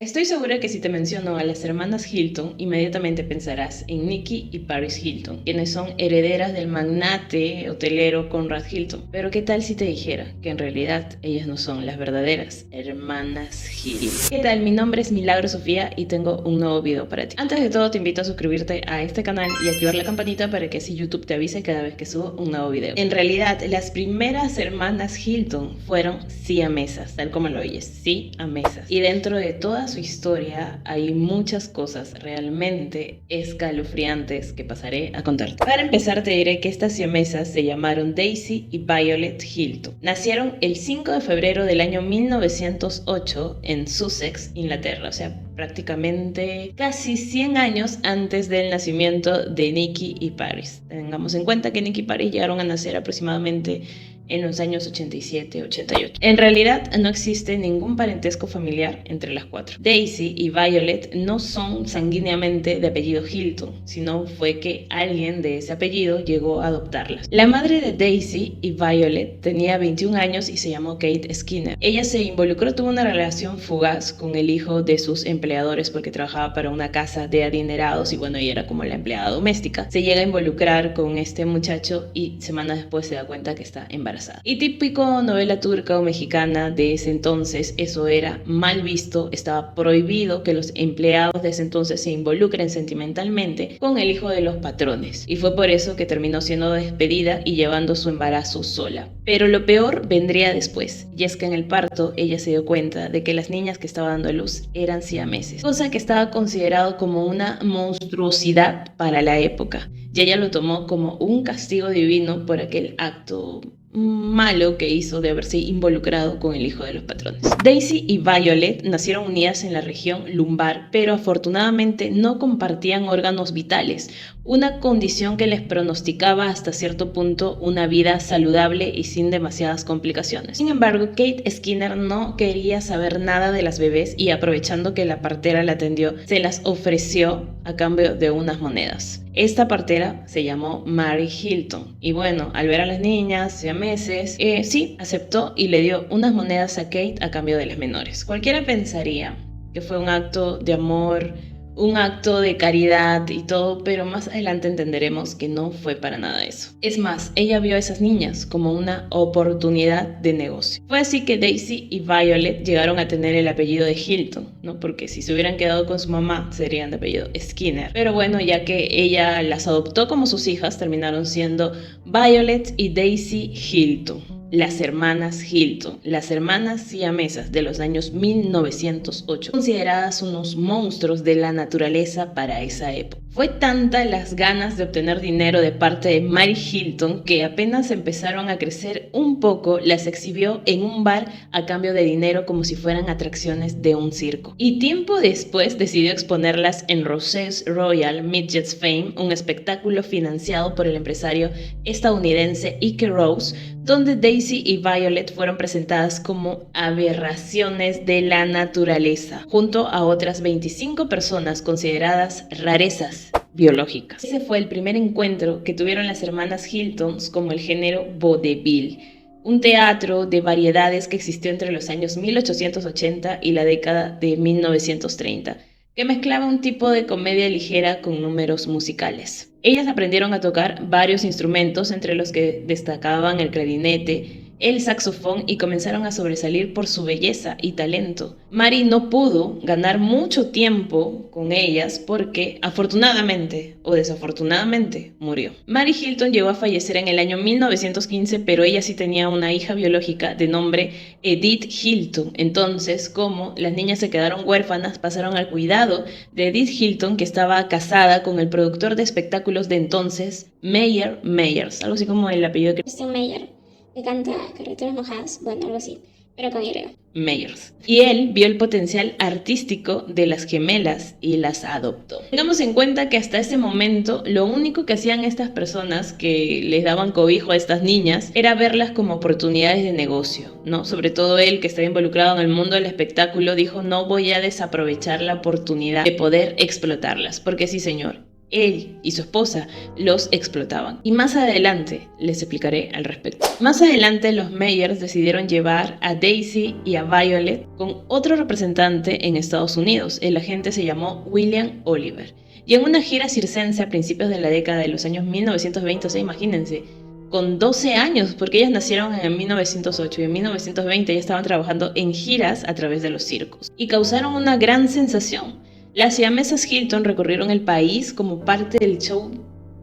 Estoy segura que si te menciono a las hermanas Hilton, inmediatamente pensarás en Nikki y Paris Hilton, quienes son herederas del magnate hotelero Conrad Hilton. Pero ¿qué tal si te dijera que en realidad ellas no son las verdaderas hermanas Hilton? ¿Qué tal? Mi nombre es Milagro Sofía y tengo un nuevo video para ti. Antes de todo te invito a suscribirte a este canal y activar la campanita para que así YouTube te avise cada vez que subo un nuevo video. En realidad, las primeras hermanas Hilton fueron siamesas, tal como lo oyes, siamesas. Y dentro de todas su historia hay muchas cosas realmente escalofriantes que pasaré a contarte. Para empezar te diré que estas siamesas se llamaron Daisy y Violet Hilton. Nacieron el 5 de febrero del año 1908 en Sussex, Inglaterra, o sea, prácticamente casi 100 años antes del nacimiento de Nikki y Paris. Tengamos en cuenta que Nikki y Paris llegaron a nacer aproximadamente en los años 87-88. En realidad no existe ningún parentesco familiar entre las cuatro. Daisy y Violet no son sanguíneamente de apellido Hilton, sino fue que alguien de ese apellido llegó a adoptarlas. La madre de Daisy y Violet tenía 21 años y se llamó Kate Skinner. Ella se involucró, tuvo una relación fugaz con el hijo de sus empleadores porque trabajaba para una casa de adinerados y bueno, ella era como la empleada doméstica. Se llega a involucrar con este muchacho y semanas después se da cuenta que está embarazada. Y típico novela turca o mexicana de ese entonces, eso era mal visto, estaba prohibido que los empleados de ese entonces se involucren sentimentalmente con el hijo de los patrones. Y fue por eso que terminó siendo despedida y llevando su embarazo sola. Pero lo peor vendría después, y es que en el parto ella se dio cuenta de que las niñas que estaba dando a luz eran siameses, cosa que estaba considerado como una monstruosidad para la época. Y ella lo tomó como un castigo divino por aquel acto malo que hizo de haberse involucrado con el hijo de los patrones. Daisy y Violet nacieron unidas en la región lumbar, pero afortunadamente no compartían órganos vitales, una condición que les pronosticaba hasta cierto punto una vida saludable y sin demasiadas complicaciones. Sin embargo, Kate Skinner no quería saber nada de las bebés y aprovechando que la partera la atendió, se las ofreció a cambio de unas monedas. Esta partera se llamó Mary Hilton y bueno, al ver a las niñas siameses, sí, aceptó y le dio unas monedas a Kate a cambio de las menores. Cualquiera pensaría que fue un acto de amor, un acto de caridad y todo, pero más adelante entenderemos que no fue para nada eso. Es más, ella vio a esas niñas como una oportunidad de negocio. Fue así que Daisy y Violet llegaron a tener el apellido de Hilton, ¿no? Porque si se hubieran quedado con su mamá serían de apellido Skinner. Pero bueno, ya que ella las adoptó como sus hijas, terminaron siendo Violet y Daisy Hilton. Las hermanas Hilton, las hermanas siamesas de los años 1908, consideradas unos monstruos de la naturaleza para esa época. Fue tanta las ganas de obtener dinero de parte de Mary Hilton que apenas empezaron a crecer un poco, las exhibió en un bar a cambio de dinero como si fueran atracciones de un circo. Y tiempo después decidió exponerlas en Rose's Royal Midgets Fame, un espectáculo financiado por el empresario estadounidense Ike Rose, donde Daisy y Violet fueron presentadas como aberraciones de la naturaleza, junto a otras 25 personas consideradas rarezas biológicas. Ese fue el primer encuentro que tuvieron las hermanas Hiltons como el género vaudeville, un teatro de variedades que existió entre los años 1880 y la década de 1930. Que mezclaba un tipo de comedia ligera con números musicales. Ellas aprendieron a tocar varios instrumentos, entre los que destacaban el clarinete, el saxofón y comenzaron a sobresalir por su belleza y talento. Mary no pudo ganar mucho tiempo con ellas porque, afortunadamente o desafortunadamente, murió. Mary Hilton llegó a fallecer en el año 1915, pero ella sí tenía una hija biológica de nombre Edith Hilton. Entonces, como las niñas se quedaron huérfanas, pasaron al cuidado de Edith Hilton, que estaba casada con el productor de espectáculos de entonces, Meyer Meyers, algo así como el apellido que Christian Meyer, que canta Carreteras Mojadas, bueno, algo así, pero con Y. Meyers. Y él vio el potencial artístico de las gemelas y las adoptó. Tengamos en cuenta que hasta ese momento lo único que hacían estas personas que les daban cobijo a estas niñas era verlas como oportunidades de negocio, ¿no? Sobre todo él, que estaba involucrado en el mundo del espectáculo, dijo: no voy a desaprovechar la oportunidad de poder explotarlas, porque sí, señor, él y su esposa los explotaban. Y más adelante les explicaré al respecto. Más adelante los Meyers decidieron llevar a Daisy y a Violet con otro representante en Estados Unidos. El agente se llamó William Oliver. Y en una gira circense a principios de la década de los años 1920, o sea, imagínense, con 12 años, porque ellas nacieron en 1908 y en 1920 ya estaban trabajando en giras a través de los circos. Y causaron una gran sensación. Las siamesas Hilton recorrieron el país como parte del show,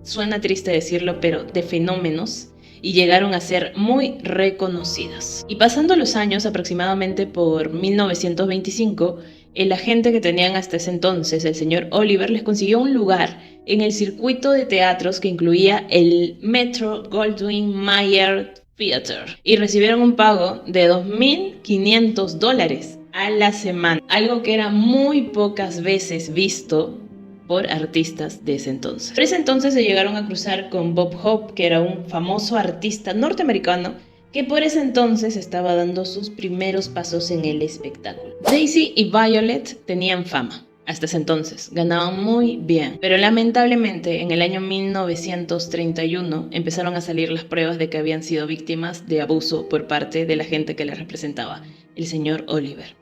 suena triste decirlo, pero de fenómenos, y llegaron a ser muy reconocidas. Y pasando los años, aproximadamente por 1925, el agente que tenían hasta ese entonces, el señor Oliver, les consiguió un lugar en el circuito de teatros que incluía el Metro-Goldwyn-Mayer Theater, y recibieron un pago de $2.500 a la semana, algo que era muy pocas veces visto por artistas de ese entonces. Por ese entonces se llegaron a cruzar con Bob Hope, que era un famoso artista norteamericano que por ese entonces estaba dando sus primeros pasos en el espectáculo. Daisy y Violet tenían fama. Hasta ese entonces, ganaban muy bien, pero lamentablemente en el año 1931 empezaron a salir las pruebas de que habían sido víctimas de abuso por parte de la gente que les representaba, el señor Oliver.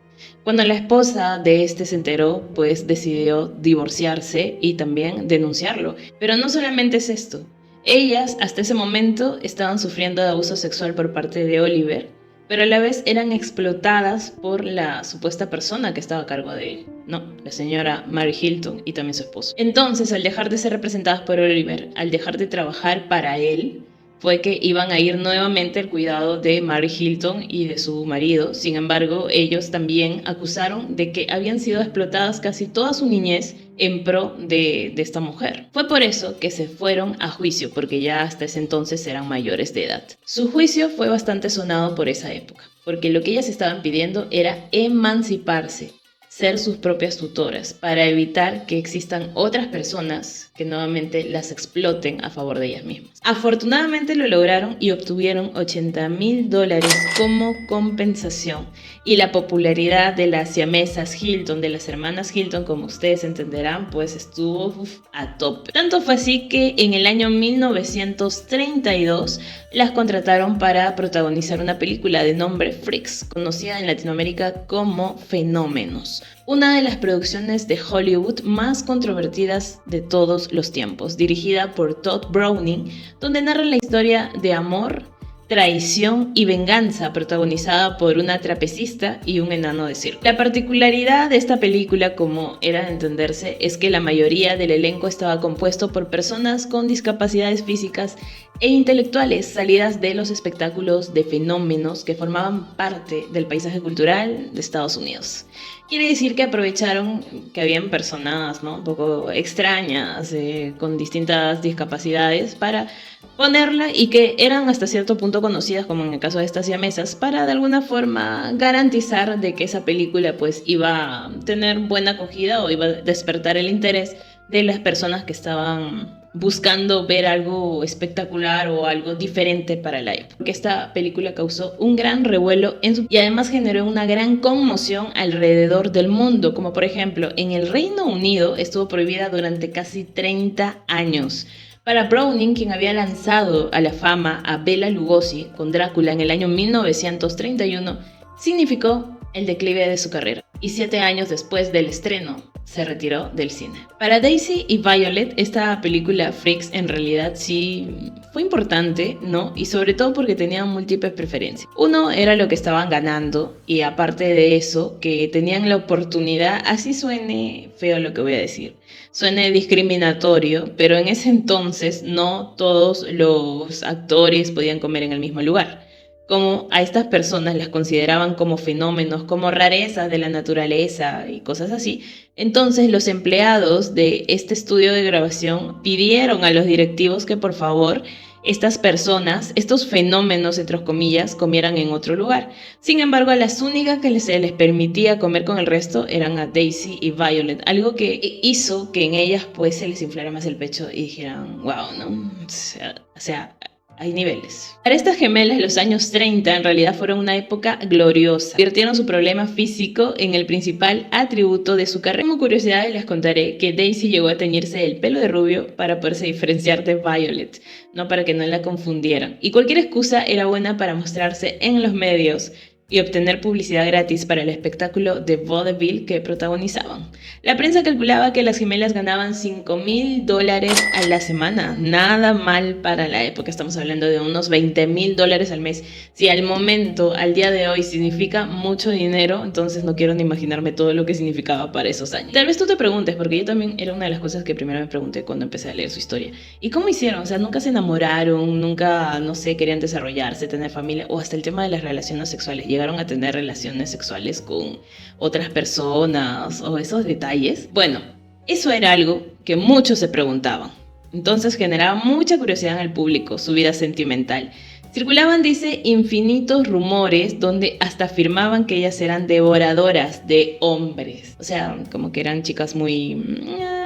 Cuando la esposa de este se enteró, pues decidió divorciarse y también denunciarlo. Pero no solamente es esto. Ellas, hasta ese momento, estaban sufriendo de abuso sexual por parte de Oliver, pero a la vez eran explotadas por la supuesta persona que estaba a cargo de él. No, la señora Mary Hilton y también su esposo. Entonces, al dejar de ser representadas por Oliver, al dejar de trabajar para él, fue que iban a ir nuevamente al cuidado de Mary Hilton y de su marido. Sin embargo, ellos también acusaron de que habían sido explotadas casi toda su niñez en pro de esta mujer. Fue por eso que se fueron a juicio, porque ya hasta ese entonces eran mayores de edad. Su juicio fue bastante sonado por esa época, porque lo que ellas estaban pidiendo era emanciparse, ser sus propias tutoras, para evitar que existan otras personas que nuevamente las exploten a favor de ellas mismas. Afortunadamente lo lograron y obtuvieron $80.000 como compensación. Y la popularidad de las siamesas Hilton, de las hermanas Hilton, como ustedes entenderán, pues estuvo a tope. Tanto fue así que en el año 1932 las contrataron para protagonizar una película de nombre Freaks, conocida en Latinoamérica como Fenómenos. Una de las producciones de Hollywood más controvertidas de todos los tiempos, dirigida por Todd Browning, donde narra la historia de amor, traición y venganza, protagonizada por una trapecista y un enano de circo. La particularidad de esta película, como era de entenderse, es que la mayoría del elenco estaba compuesto por personas con discapacidades físicas e intelectuales salidas de los espectáculos de fenómenos que formaban parte del paisaje cultural de Estados Unidos. Quiere decir que aprovecharon que habían personas, ¿no?, un poco extrañas, con distintas discapacidades, para ponerla, y que eran hasta cierto punto conocidas, como en el caso de estas siamesas, para de alguna forma garantizar de que esa película pues iba a tener buena acogida o iba a despertar el interés de las personas que estaban buscando ver algo espectacular o algo diferente para la época. Porque esta película causó un gran revuelo y además generó una gran conmoción alrededor del mundo, como por ejemplo en el Reino Unido estuvo prohibida durante casi 30 años. Para Browning, quien había lanzado a la fama a Bela Lugosi con Drácula en el año 1931, significó el declive de su carrera. Y 7 años después del estreno, se retiró del cine. Para Daisy y Violet, esta película Freaks en realidad sí fue importante, ¿no? Y sobre todo porque tenían múltiples preferencias. Uno era lo que estaban ganando, y aparte de eso, que tenían la oportunidad, así suene feo lo que voy a decir, suene discriminatorio, pero en ese entonces no todos los actores podían comer en el mismo lugar. Como a estas personas las consideraban como fenómenos, como rarezas de la naturaleza y cosas así, entonces los empleados de este estudio de grabación pidieron a los directivos que por favor estas personas, estos fenómenos entre comillas, comieran en otro lugar. Sin embargo, a las únicas que se les permitía comer con el resto eran a Daisy y Violet, algo que hizo que en ellas pues se les inflara más el pecho y dijeran, wow, ¿no? O sea, hay niveles. Para estas gemelas, los años 30 en realidad fueron una época gloriosa. Convirtieron su problema físico en el principal atributo de su carrera. Como curiosidad les contaré que Daisy llegó a teñirse el pelo de rubio para poderse diferenciar de Violet, no para que no la confundieran. Y cualquier excusa era buena para mostrarse en los medios y obtener publicidad gratis para el espectáculo de vaudeville que protagonizaban. La prensa calculaba que las gemelas ganaban $5,000 a la semana. Nada mal para la época, estamos hablando de unos $20,000 al mes. Si al momento, al día de hoy, significa mucho dinero, entonces no quiero ni imaginarme todo lo que significaba para esos años. Tal vez tú te preguntes, porque yo también era una de las cosas que primero me pregunté cuando empecé a leer su historia. ¿Y cómo hicieron? O sea, nunca se enamoraron, nunca, no sé, querían desarrollarse, tener familia, o hasta el tema de las relaciones sexuales. ¿Llegaron a tener relaciones sexuales con otras personas o esos detalles? Bueno, eso era algo que muchos se preguntaban. Entonces generaba mucha curiosidad en el público, su vida sentimental. Circulaban, dice, infinitos rumores donde hasta afirmaban que ellas eran devoradoras de hombres. O sea, como que eran chicas muy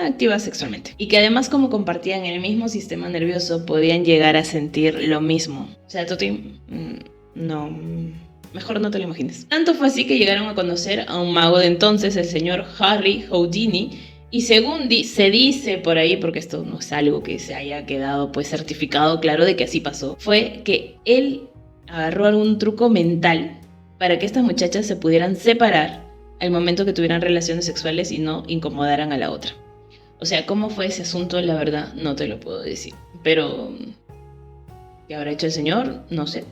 activas sexualmente. Y que además, como compartían el mismo sistema nervioso, podían llegar a sentir lo mismo. O sea, Toti, no... Mejor no te lo imagines. Tanto fue así que llegaron a conocer a un mago de entonces, el señor Harry Houdini, y según se dice por ahí, porque esto no es algo que se haya quedado pues certificado claro de que así pasó, fue que él agarró algún truco mental para que estas muchachas se pudieran separar al momento que tuvieran relaciones sexuales y no incomodaran a la otra. O sea, ¿cómo fue ese asunto? La verdad no te lo puedo decir. Pero ¿qué habrá hecho el señor? No sé.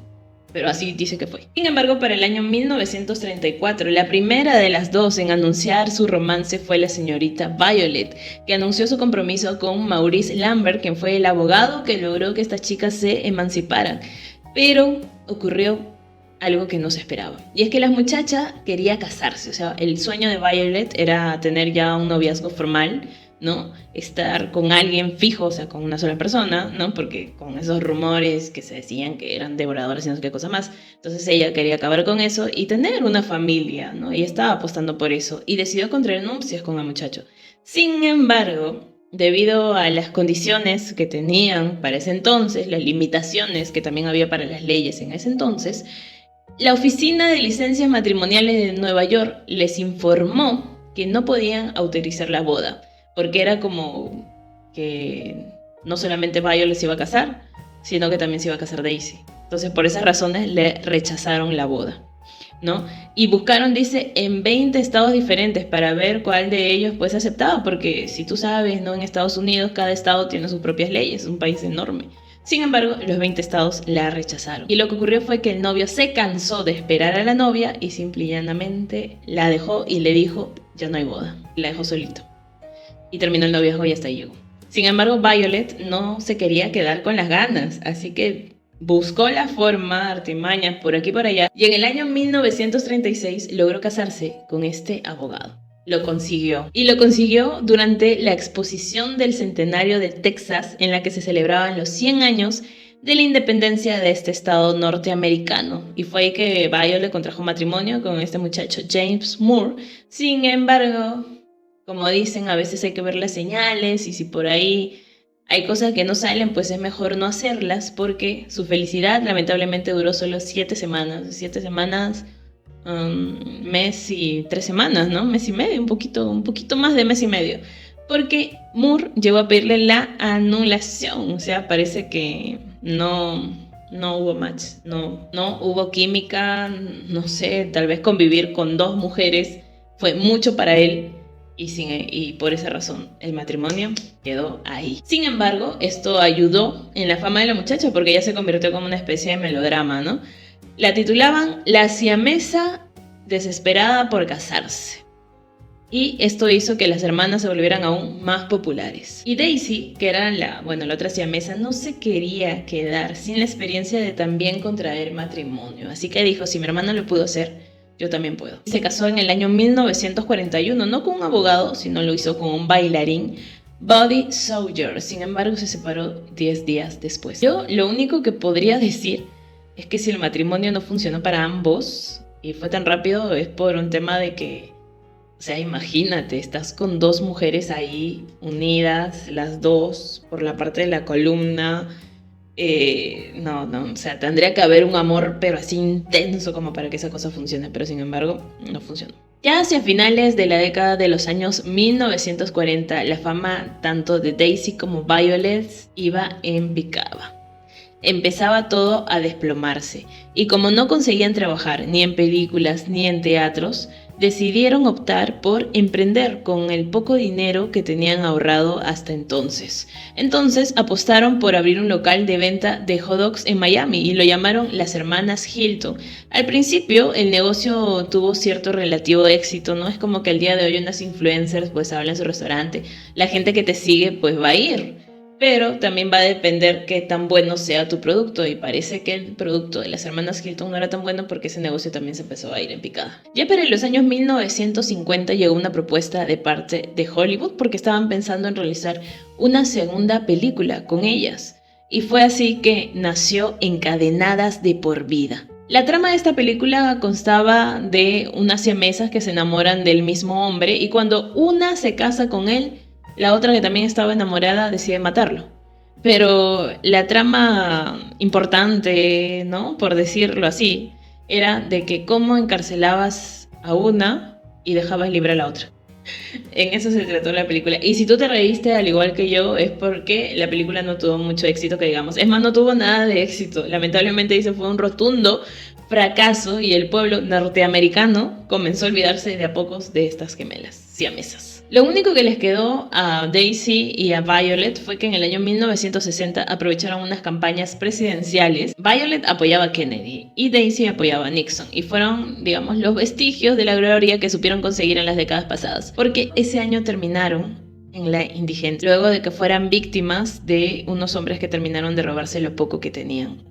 Pero así dice que fue. Sin embargo, para el año 1934, la primera de las dos en anunciar su romance fue la señorita Violet, que anunció su compromiso con Maurice Lambert, quien fue el abogado que logró que estas chicas se emanciparan. Pero ocurrió algo que no se esperaba. Y es que la muchacha quería casarse. O sea, el sueño de Violet era tener ya un noviazgo formal, ¿no? Estar con alguien fijo, o sea, con una sola persona, ¿no? Porque con esos rumores que se decían que eran devoradoras y no sé qué cosa más, entonces ella quería acabar con eso y tener una familia, ¿no? Ella estaba apostando por eso y decidió contraer nupcias con el muchacho. Sin embargo, debido a las condiciones que tenían para ese entonces, las limitaciones que también había para las leyes en ese entonces, la Oficina de Licencias Matrimoniales de Nueva York les informó que no podían autorizar la boda, porque era como que no solamente Violet se iba a casar, sino que también se iba a casar Daisy. Entonces, por esas razones le rechazaron la boda, ¿no? Y buscaron, dice, en 20 estados diferentes para ver cuál de ellos pues aceptaba, porque si tú sabes, ¿no? En Estados Unidos cada estado tiene sus propias leyes, es un país enorme. Sin embargo, los 20 estados la rechazaron. Y lo que ocurrió fue que el novio se cansó de esperar a la novia y simple y llanamente la dejó y le dijo, ya no hay boda. La dejó solito. Y terminó el noviazgo y hasta ahí llegó. Sin embargo, Violet no se quería quedar con las ganas, así que buscó la forma, artimañas por aquí y por allá, y en el año 1936 logró casarse con este abogado. Lo consiguió. Y lo consiguió durante la exposición del centenario de Texas, en la que se celebraban los 100 años de la independencia de este estado norteamericano. Y fue ahí que Violet contrajo matrimonio con este muchacho James Moore. Sin embargo, como dicen, a veces hay que ver las señales y si por ahí hay cosas que no salen, pues es mejor no hacerlas porque su felicidad lamentablemente duró solo 7 semanas. 7 semanas, mes y 3 semanas, ¿no? Mes y medio, un poquito más de mes y medio. Porque Moore llegó a pedirle la anulación, o sea, parece que no hubo match, no hubo química, no sé, tal vez convivir con 2 mujeres fue mucho para él. Y por esa razón el matrimonio quedó ahí. Sin embargo, esto ayudó en la fama de la muchacha porque ella se convirtió como una especie de melodrama, ¿no? La titulaban La siamesa desesperada por casarse. Y esto hizo que las hermanas se volvieran aún más populares. Y Daisy, que era la otra siamesa, no se quería quedar sin la experiencia de también contraer matrimonio. Así que dijo, si mi hermana lo pudo hacer, yo también puedo. Se casó en el año 1941, no con un abogado, sino lo hizo con un bailarín, Buddy Sawyer. Sin embargo, se separó 10 días después. Yo lo único que podría decir es que si el matrimonio no funcionó para ambos y fue tan rápido, es por un tema de que, o sea, imagínate, estás con 2 mujeres ahí unidas, las dos, por la parte de la columna. no, o sea, tendría que haber un amor, pero así intenso como para que esa cosa funcione, pero sin embargo, no funcionó. Ya hacia finales de la década de los años 1940, la fama tanto de Daisy como Violet iba en picada. Empezaba todo a desplomarse, y como no conseguían trabajar ni en películas ni en teatros, decidieron optar por emprender con el poco dinero que tenían ahorrado hasta entonces. Entonces apostaron por abrir un local de venta de hot dogs en Miami y lo llamaron Las Hermanas Hilton. Al principio el negocio tuvo cierto relativo éxito, ¿no? Es como que el día de hoy unas influencers pues hablan en su restaurante, la gente que te sigue pues va a ir. Pero también va a depender qué tan bueno sea tu producto, y parece que el producto de las hermanas Hilton no era tan bueno porque ese negocio también se empezó a ir en picada. Ya para los años 1950 llegó una propuesta de parte de Hollywood porque estaban pensando en realizar una segunda película con ellas. Y fue así que nació Encadenadas de por vida. La trama de esta película constaba de unas siamesas que se enamoran del mismo hombre, y cuando una se casa con él, la otra, que también estaba enamorada, decide matarlo. Pero la trama importante, ¿no? Por decirlo así, era de que cómo encarcelabas a una y dejabas libre a la otra. En eso se trató la película. Y si tú te reíste al igual que yo, es porque la película no tuvo mucho éxito, que digamos. Es más, no tuvo nada de éxito. Lamentablemente dice fue un rotundo fracaso, y el pueblo norteamericano comenzó a olvidarse de a pocos de estas gemelas siamesas. Lo único que les quedó a Daisy y a Violet fue que en el año 1960 aprovecharon unas campañas presidenciales. Violet apoyaba a Kennedy y Daisy apoyaba a Nixon, y fueron, digamos, los vestigios de la gloria que supieron conseguir en las décadas pasadas, porque ese año terminaron en la indigencia, luego de que fueran víctimas de unos hombres que terminaron de robarse lo poco que tenían.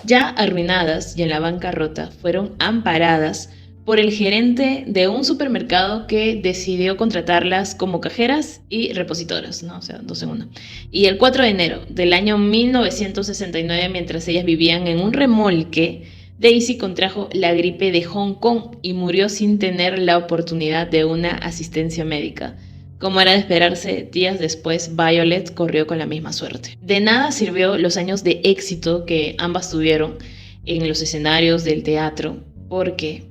Ya arruinadas y en la bancarrota, fueron amparadas por el gerente de un supermercado que decidió contratarlas como cajeras y repositoras, ¿no? O sea, dos en una. Y el 4 de enero del año 1969, mientras ellas vivían en un remolque, Daisy contrajo la gripe de Hong Kong y murió sin tener la oportunidad de una asistencia médica. Como era de esperarse, días después Violet corrió con la misma suerte. De nada sirvió los años de éxito que ambas tuvieron en los escenarios del teatro, porque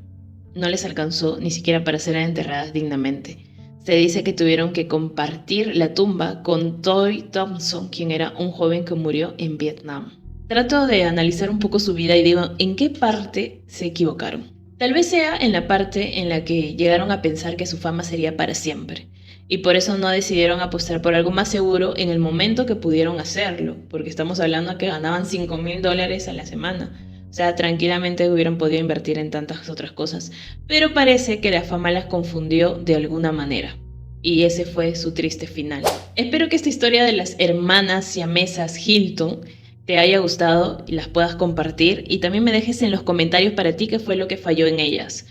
no les alcanzó ni siquiera para ser enterradas dignamente. Se dice que tuvieron que compartir la tumba con Toy Thompson, quien era un joven que murió en Vietnam. Trato de analizar un poco su vida y digo, ¿en qué parte se equivocaron? Tal vez sea en la parte en la que llegaron a pensar que su fama sería para siempre, y por eso no decidieron apostar por algo más seguro en el momento que pudieron hacerlo, porque estamos hablando de que ganaban $5,000 a la semana. O sea, tranquilamente hubieran podido invertir en tantas otras cosas, pero parece que la fama las confundió de alguna manera, y ese fue su triste final. Espero que esta historia de las hermanas siamesas Hilton te haya gustado y las puedas compartir, y también me dejes en los comentarios para ti qué fue lo que falló en ellas.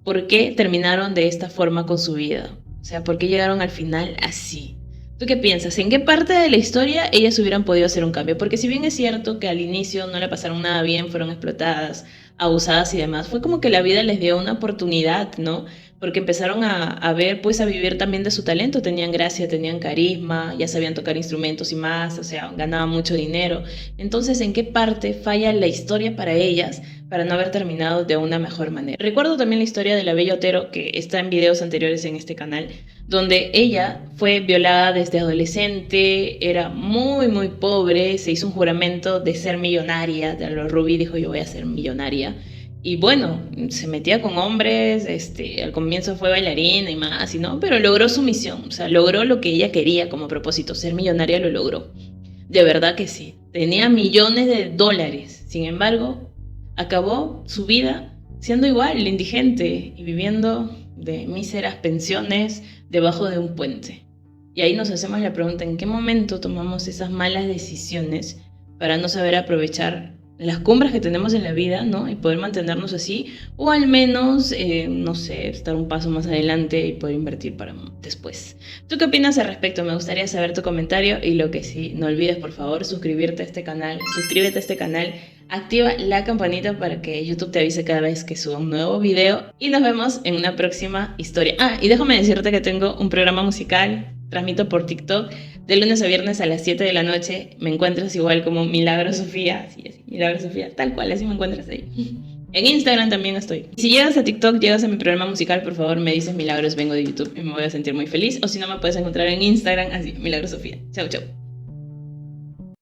¿Por qué terminaron de esta forma con su vida? O sea, ¿por qué llegaron al final así? ¿Tú qué piensas? ¿En qué parte de la historia ellas hubieran podido hacer un cambio? Porque si bien es cierto que al inicio no le pasaron nada bien, fueron explotadas, abusadas y demás, fue como que la vida les dio una oportunidad, ¿no? Porque empezaron a ver, pues a vivir también de su talento, tenían gracia, tenían carisma, ya sabían tocar instrumentos y más, o sea, ganaban mucho dinero. Entonces, ¿en qué parte falla la historia para ellas para no haber terminado de una mejor manera? Recuerdo también la historia de la Bella Otero, que está en videos anteriores en este canal, donde ella fue violada desde adolescente, era muy muy pobre, se hizo un juramento de ser millonaria, de lo Rubí dijo yo voy a ser millonaria. Y bueno, se metía con hombres, al comienzo fue bailarina y más, y no, pero logró su misión, o sea, logró lo que ella quería como propósito, ser millonaria lo logró. De verdad que sí, tenía millones de dólares, sin embargo, acabó su vida siendo igual, indigente y viviendo de míseras pensiones debajo de un puente. Y ahí nos hacemos la pregunta, ¿en qué momento tomamos esas malas decisiones para no saber aprovechar las cumbres que tenemos en la vida, ¿no? Y poder mantenernos así, o al menos, no sé, estar un paso más adelante y poder invertir para después. ¿Tú qué opinas al respecto? Me gustaría saber tu comentario, y lo que sí, no olvides por favor suscribirte a este canal, activa la campanita para que YouTube te avise cada vez que suba un nuevo video, y nos vemos en una próxima historia. Ah, y déjame decirte que tengo un programa musical Transmito por TikTok de lunes a viernes a las 7 de la noche. Me encuentras igual como Milagro Sofía, así, Milagro Sofía, tal cual, así me encuentras ahí. En Instagram también estoy. Si llegas a TikTok, llegas a mi programa musical, por favor me dices Milagros, vengo de YouTube y me voy a sentir muy feliz. O si no, me puedes encontrar en Instagram, así, Milagro Sofía. Chau, chau.